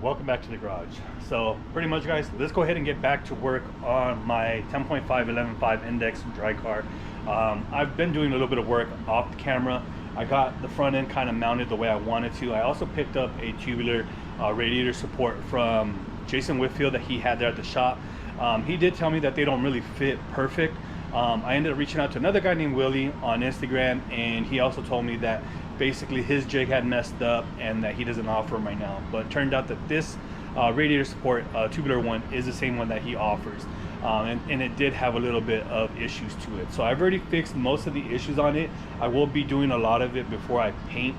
Welcome back to the garage. So pretty much, guys, let's go ahead and get back to work on my 10.5 11.5 index dry car. I've been doing a little bit of work off the camera. I got the front end kind of mounted the way I wanted to. I also picked up a tubular radiator support from Jason Whitfield that he had there at the shop. He did tell me that they don't really fit perfect. I ended up reaching out to another guy named Willie on Instagram, and he also told me that basically his jig had messed up and that he doesn't offer them right now. But it turned out that this radiator support tubular one is the same one that he offers, and it did have a little bit of issues to it. So I've already fixed most of the issues on it. I will be doing a lot of it before I paint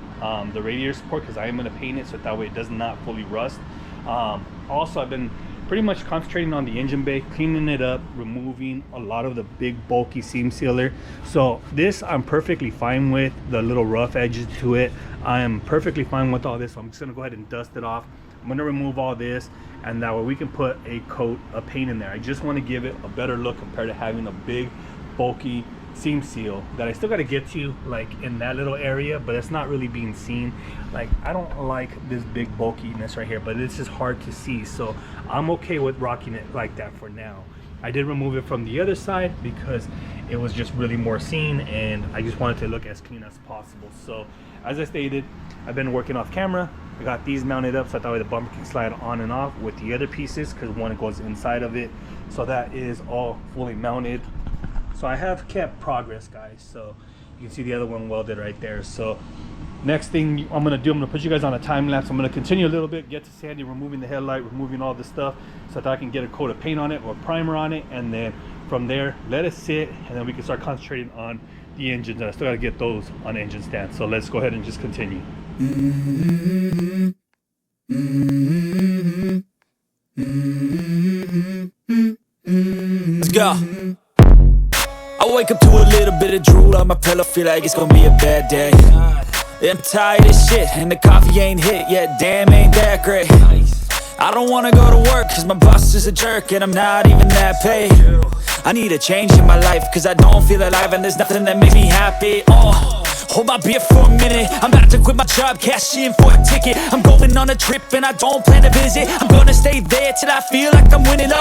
the radiator support, because I am going to paint it so that way it does not fully rust. Also, I've been pretty much concentrating on the engine bay, cleaning it up, removing a lot of the big bulky seam sealer. So this I'm perfectly fine with, the little rough edges to it. I am perfectly fine with all this, so I'm just gonna go ahead and dust it off. I'm gonna remove all this, and that way we can put a coat of paint in there. I just want to give it a better look compared to having a big bulky seam seal that I still got to get to, like in that little area, but it's not really being seen. Like, I don't like this big bulkiness right here, but it's just hard to see, so I'm okay with rocking it like that for now. I did remove it from the other side because it was just really more seen, and I just wanted to look as clean as possible. So as I stated, I've been working off camera. I got these mounted up so that way the bumper can slide on and off with the other pieces, because one goes inside of it. So that is all fully mounted. So I have kept progress, guys. So you can see the other one welded right there. So next thing I'm gonna do, I'm gonna put you guys on a time lapse. I'm gonna continue a little bit, get to Sandy, removing the headlight, removing all this stuff, so that I can get a coat of paint on it or primer on it, and then from there let it sit, and then we can start concentrating on the engines. I still gotta get those on engine stand. So let's go ahead and just continue. Let's go. I wake up to a little bit of drool on my pillow, feel like it's gonna be a bad day. I'm tired of shit, and the coffee ain't hit yet, damn ain't that great. I don't wanna go to work, cause my boss is a jerk, and I'm not even that paid. I need a change in my life, cause I don't feel alive, and there's nothing that makes me happy. Hold my beer for a minute, I'm about to quit my job, cash in for a ticket. I'm going on a trip and I don't plan to visit. I'm gonna stay there till I feel like I'm winning,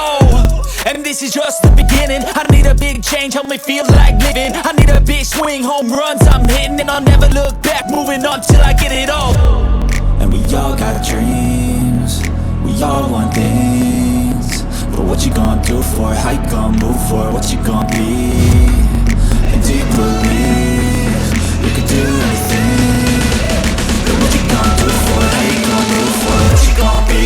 and this is just the beginning. I need a big change, help me feel like living. I need a big swing, home runs I'm hitting, and I'll never look back, moving on till I get it all. And we all got dreams, we all want things, but what you gonna do for it? How you gonna move for it? What you gonna be? And do you believe you can do anything? But what you gonna do for it? How you gonna move for it? What you gonna be?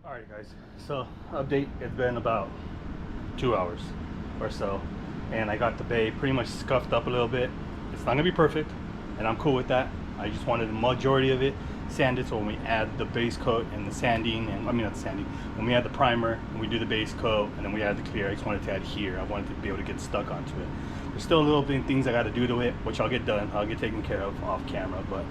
Alright, guys, so update, it's been about 2 hours or so, and I got the bay pretty much scuffed up a little bit. It's not gonna be perfect, and I'm cool with that. I just wanted the majority of it sanded, so when we add the base coat and the sanding, and I mean not the sanding, when we add the primer and we do the base coat and then we add the clear, I just wanted to adhere. I wanted to be able to get stuck onto it. There's still a little bit of things I got to do to it, which I'll get done. I'll get taken care of off camera, but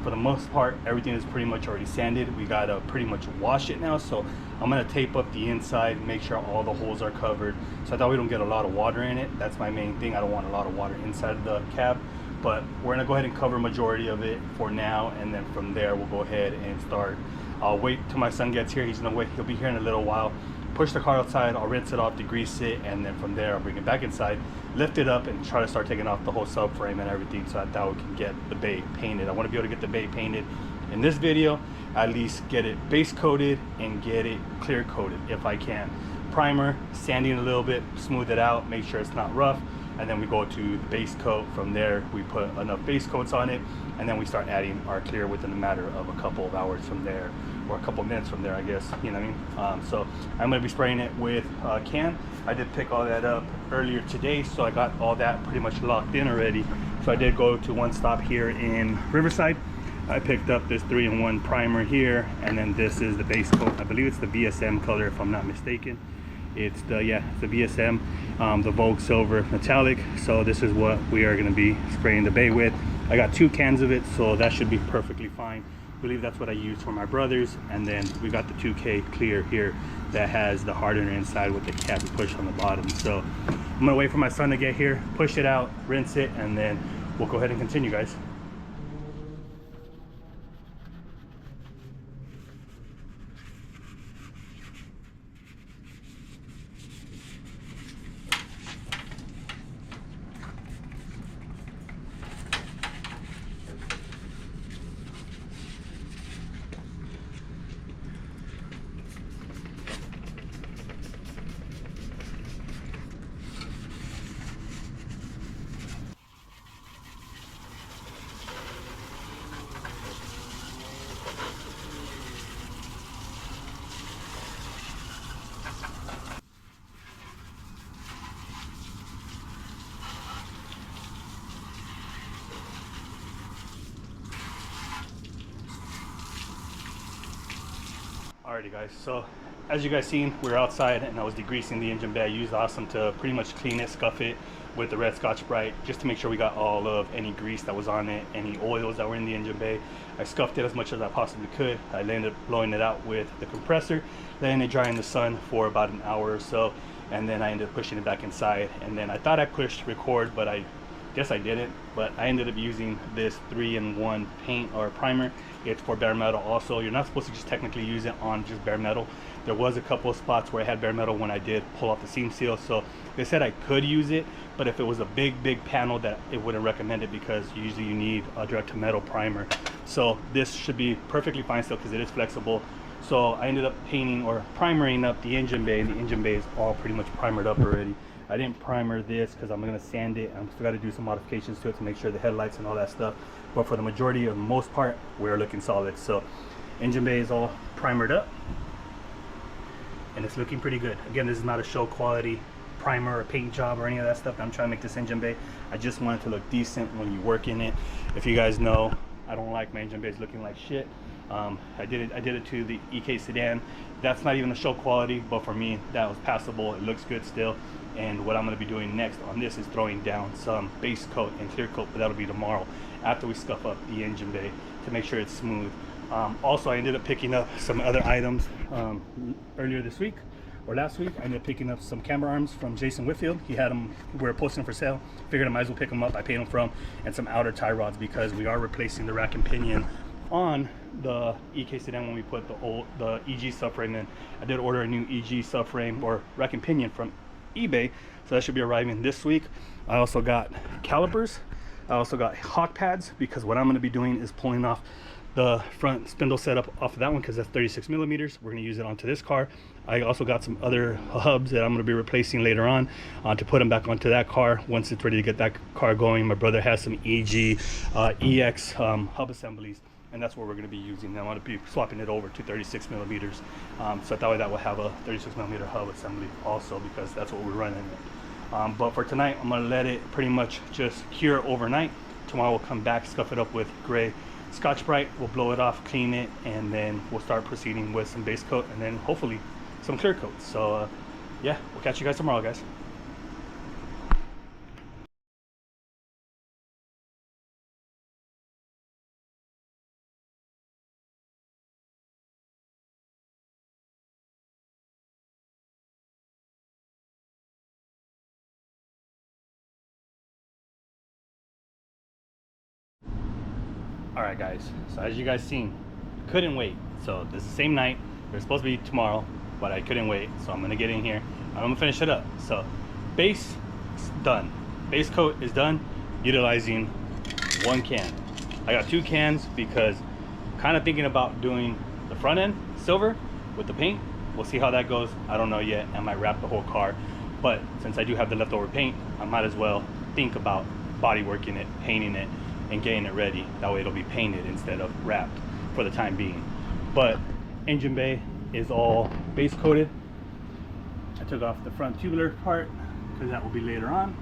for the most part, everything is pretty much already sanded. We gotta pretty much wash it now, so I'm gonna tape up the inside, make sure all the holes are covered, so that we don't get a lot of water in it. That's my main thing. I don't want a lot of water inside the cab, but we're gonna go ahead and cover majority of it for now, and then from there we'll go ahead and start. I'll wait till my son gets here. He'll be here in a little while. Push the car outside, I'll rinse it off, degrease it, and then from there I'll bring it back inside, lift it up, and try to start taking off the whole subframe and everything, so that we can get the bay painted. I want to be able to get the bay painted in this video, at least get it base coated and get it clear coated if I can. Primer, sanding a little bit, smooth it out, make sure it's not rough, and then we go to the base coat. From there we put enough base coats on it, and then we start adding our clear within a matter of a couple of hours from there, or a couple minutes from there, I guess, you know what I mean? So I'm going to be spraying it with can. I did pick all that up earlier today, so I got all that pretty much locked in already. So I did go to one stop here in Riverside. I picked up this 3-in-1 primer here, and then this is the base coat. I believe it's the VSM color if I'm not mistaken. It's the VSM, the Vogue Silver Metallic. So this is what we are going to be spraying the bay with. I got 2 cans of it, so that should be perfectly fine. I believe that's what I used for my brothers. And then we got the 2K clear here that has the hardener inside with the cap push on the bottom. So I'm gonna wait for my son to get here, push it out, rinse it, and then we'll go ahead and continue, guys. Alrighty guys, so as you guys seen, we were outside and I was degreasing the engine bay. I used Awesome to pretty much clean it, scuff it with the red Scotch-Brite, just to make sure we got all of any grease that was on it, any oils that were in the engine bay. I scuffed it as much as I possibly could. I ended up blowing it out with the compressor, letting it dry in the sun for about an hour or so, and then I ended up pushing it back inside. And then I thought I pushed record, but I guess I didn't. But I ended up using this 3-in-1 paint or primer. It's for bare metal also. You're not supposed to just technically use it on just bare metal. There was a couple of spots where I had bare metal when I did pull off the seam seal, so they said I could use it, but if it was a big panel, that it wouldn't recommend it, because usually you need a direct to metal primer. So this should be perfectly fine still, because it is flexible. So I ended up painting or primering up the engine bay, and the engine bay is all pretty much primered up already. I didn't primer this because I'm going to sand it. I'm still got to do some modifications to it to make sure the headlights and all that stuff. But for the majority of the most part, we're looking solid. So engine bay is all primered up and it's looking pretty good. Again, this is not a show quality primer or paint job or any of that stuff. I'm trying to make this engine bay. I just want it to look decent when you work in it. If you guys know, I don't like my engine bays looking like shit. I did it to the EK sedan. That's not even a show quality, but for me that was passable. It looks good still. And what I'm going to be doing next on this is throwing down some base coat and clear coat, but that'll be tomorrow after we scuff up the engine bay to make sure it's smooth. Also, I ended up picking up some other items earlier this week or last week. I ended up picking up some camber arms from Jason Whitfield. He had them, we were posting them for sale. Figured I might as well pick them up. I paid them from, and some outer tie rods, because we are replacing the rack and pinion on the EK sedan when we put the EG subframe in. I did order a new EG subframe or rack and pinion from eBay, so that should be arriving this week. I also got calipers. I also got hawk pads, because what I'm going to be doing is pulling off the front spindle setup off of that one, because that's 36 millimeters. We're going to use it onto this car. I also got some other hubs that I'm going to be replacing later on to put them back onto that car once it's ready to get that car going. My brother has some EG EX hub assemblies, and that's what we're going to be using. I'm going to be swapping it over to 36 millimeters, so that way that will have a 36 millimeter hub assembly also, because that's what we're running it. But for tonight, I'm going to let it pretty much just cure overnight. Tomorrow we'll come back, scuff it up with gray Scotch-Brite, we'll blow it off, clean it, and then we'll start proceeding with some base coat and then hopefully some clear coat. So yeah, we'll catch you guys tomorrow, guys. All right guys, so as you guys seen, couldn't wait. So this is the same night. It was supposed to be tomorrow, but I couldn't wait, so I'm gonna get in here. I'm gonna finish it up. So base is done, base coat is done, utilizing 1 can. I got 2 cans because kind of thinking about doing the front end silver with the paint. We'll see how that goes. I don't know yet. I might wrap the whole car, but since I do have the leftover paint, I might as well think about body working it, painting it, and getting it ready. That way it'll be painted instead of wrapped for the time being. But engine bay is all base coated. I took off the front tubular part because that will be later on.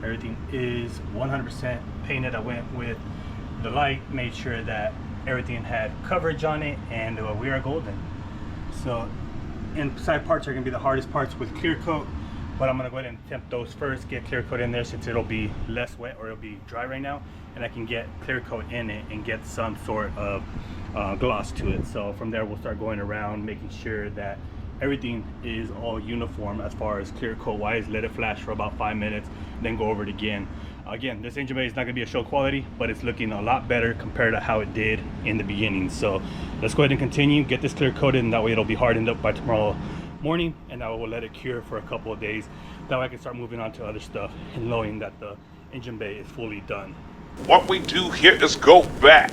Everything is 100% painted. I went with the light, made sure that everything had coverage on it, and we are golden. So inside parts are going to be the hardest parts with clear coat. but I'm gonna go ahead and attempt those first, get clear coat in there since it'll be less wet, or it'll be dry right now, and I can get clear coat in it and get some sort of gloss to it. So from there we'll start going around making sure that everything is all uniform as far as clear coat wise. Let it flash for about 5 minutes, then go over it again. Again, this engine bay is not going to be a show quality, but it's looking a lot better compared to how it did in the beginning. So let's go ahead and continue, get this clear coated, and that way it'll be hardened up by tomorrow morning, and I will let it cure for a couple of days. That way I can start moving on to other stuff and knowing that the engine bay is fully done. What we do here is go back.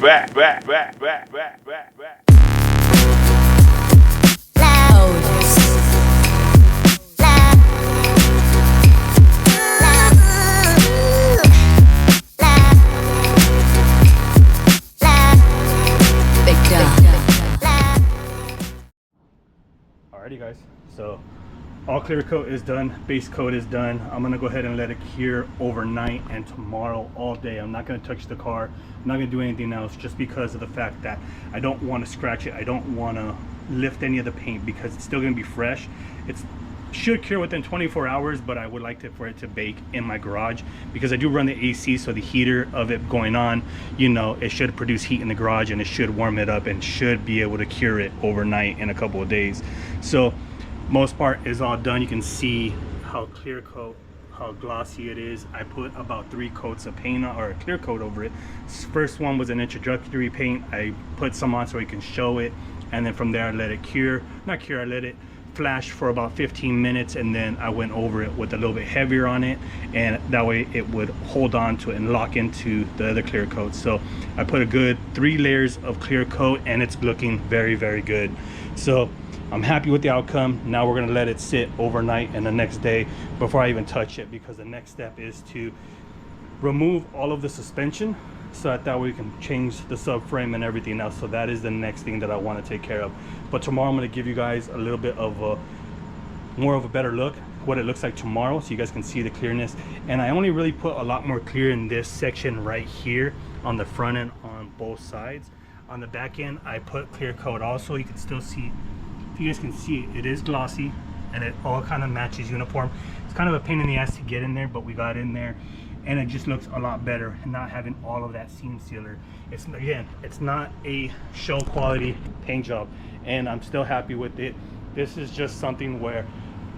Alrighty guys, so all clear coat is done, base coat is done. I'm gonna go ahead and let it cure overnight, and tomorrow all day I'm not gonna touch the car. I'm not gonna do anything else, just because of the fact that I don't want to scratch it. I don't want to lift any of the paint because it's still gonna be fresh. It should cure within 24 hours, but I would like for it to bake in my garage because I do run the AC, so the heater of it going on, you know, it should produce heat in the garage and it should warm it up and should be able to cure it overnight in a couple of days. So most part is all done. You can see how clear coat, how glossy it is. I put about 3 coats of paint on, or a clear coat over it. First one was an introductory paint. I put some on so you can show it, and then from there I let it cure. Not cure, I let it flash for about 15 minutes, and then I went over it with a little bit heavier on it, and that way it would hold on to it and lock into the other clear coat. So I put a good 3 layers of clear coat, and it's looking very, very good. So I'm happy with the outcome. Now we're gonna let it sit overnight and the next day before I even touch it, because the next step is to remove all of the suspension so that way we can change the subframe and everything else. So that is the next thing that I want to take care of. But tomorrow I'm going to give you guys a little bit of a more of a better look what it looks like tomorrow, so you guys can see the clearness. And I only really put a lot more clear in this section right here on the front end on both sides. On the back end I put clear coat also. You can still see, if you guys can see, it is glossy and it all kind of matches uniform. It's kind of a pain in the ass to get in there, but we got in there, and it just looks a lot better and not having all of that seam sealer. It's, again, it's not a show quality paint job, and I'm still happy with it. This is just something where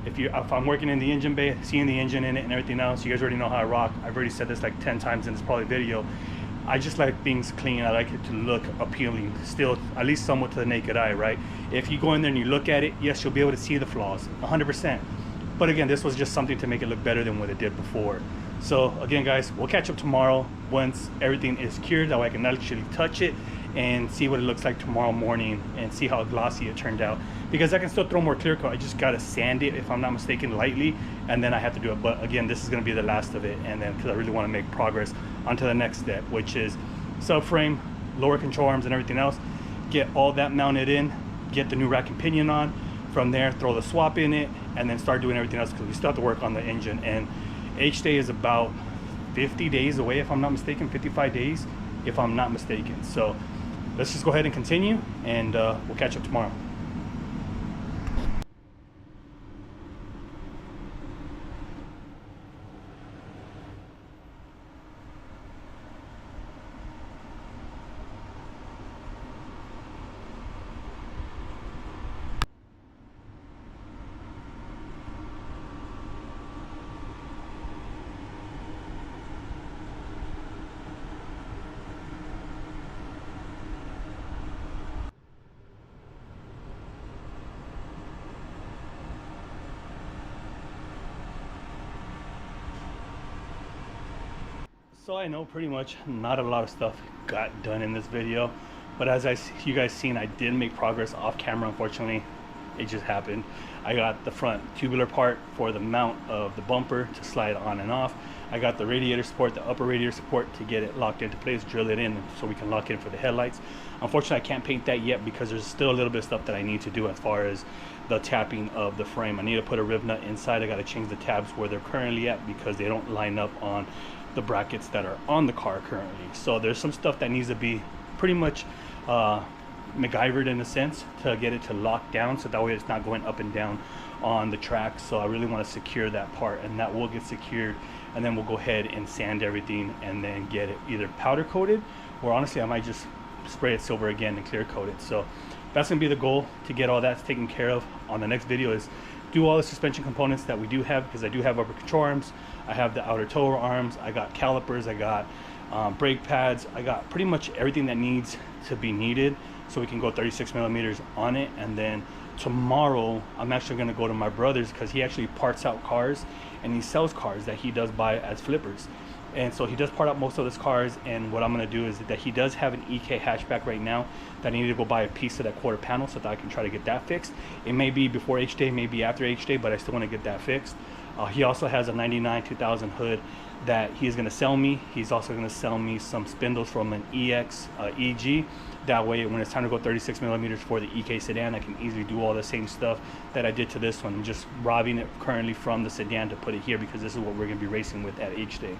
if I'm working in the engine bay, seeing the engine in it and everything else, you guys already know how I rock. I've already said this like 10 times in this probably video. I just like things clean. I like it to look appealing, still at least somewhat to the naked eye, right? If you go in there and you look at it, yes, you'll be able to see the flaws 100%. But again, this was just something to make it look better than what it did before. So again guys, we'll catch up tomorrow once everything is cured, that way I can actually touch it and see what it looks like tomorrow morning and see how glossy it turned out. Because I can still throw more clear coat, I just gotta sand it, if I'm not mistaken, lightly, and then I have to do it. But again, this is gonna be the last of it, and then because I really want to make progress onto the next step, which is subframe, lower control arms and everything else. Get all that mounted in, get the new rack and pinion on. From there, throw the swap in it, and then start doing everything else, because we still have to work on the engine. And H-Day is about 50 days away, if I'm not mistaken, 55 days, if I'm not mistaken. So let's just go ahead and continue, and we'll catch up tomorrow. So I know pretty much not a lot of stuff got done in this video, but as you guys seen, I did make progress off camera. Unfortunately, it just happened. I got the front tubular part for the mount of the bumper to slide on and off. I got the radiator support, the upper radiator support, to get it locked into place, drill it in so we can lock in for the headlights. Unfortunately, I can't paint that yet because there's still a little bit of stuff that I need to do as far as the tapping of the frame. I need to put a rib nut inside. I got to change the tabs where they're currently at because they don't line up on the brackets that are on the car currently. So there's some stuff that needs to be pretty much MacGyvered in a sense to get it to lock down, so that way it's not going up and down on the track. So I really want to secure that part, and that will get secured, and then we'll go ahead and sand everything and then get it either powder coated, or honestly I might just spray it silver again and clear coat it. So that's gonna be the goal, to get all that taken care of. On the next video is do all the suspension components that we do have, because I do have upper control arms, I have the outer toe arms, I got calipers, I got brake pads, I got pretty much everything that needs to be needed, so we can go 36 millimeters on it. And then tomorrow I'm actually going to go to my brother's, because he actually parts out cars and he sells cars that he does buy as flippers, and so he does part out most of his cars. And what I'm going to do is that he does have an EK hatchback right now that I need to go buy a piece of that quarter panel so that I can try to get that fixed. It may be before H day, maybe after H day, but I still want to get that fixed. He also has a 99 2000 hood that he's going to sell me. He's also going to sell me some spindles from an EX EG. That way when it's time to go 36 millimeters for the EK sedan, I can easily do all the same stuff that I did to this one. I'm just robbing it currently from the sedan to put it here, because this is what we're going to be racing with at H day.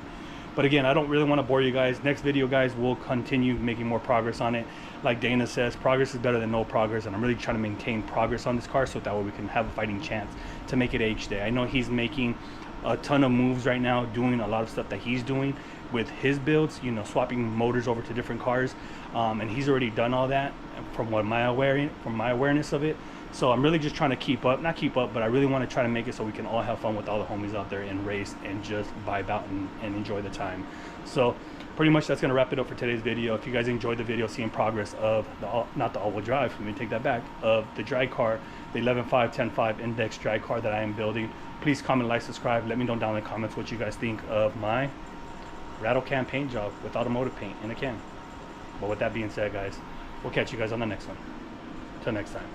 But again, I don't really want to bore you guys. Next video, guys, we'll continue making more progress on it. Like Dana says, progress is better than no progress, and I'm really trying to maintain progress on this car so that way we can have a fighting chance to make it H day. I know he's making a ton of moves right now, doing a lot of stuff that he's doing with his builds, you know, swapping motors over to different cars, and he's already done all that from my awareness of it. So I'm really just trying to keep up, not keep up, but I really want to try to make it so we can all have fun with all the homies out there and race and just vibe out and enjoy the time. So pretty much that's going to wrap it up for today's video. If you guys enjoyed the video, seeing progress of not the all-wheel drive, let me take that back, of the drag car, the 11.5 10.5 index drag car that I am building, please comment, like, subscribe. Let me know down in the comments what you guys think of my rattle can paint job with automotive paint in a can. But with that being said, guys, we'll catch you guys on the next one. Till next time.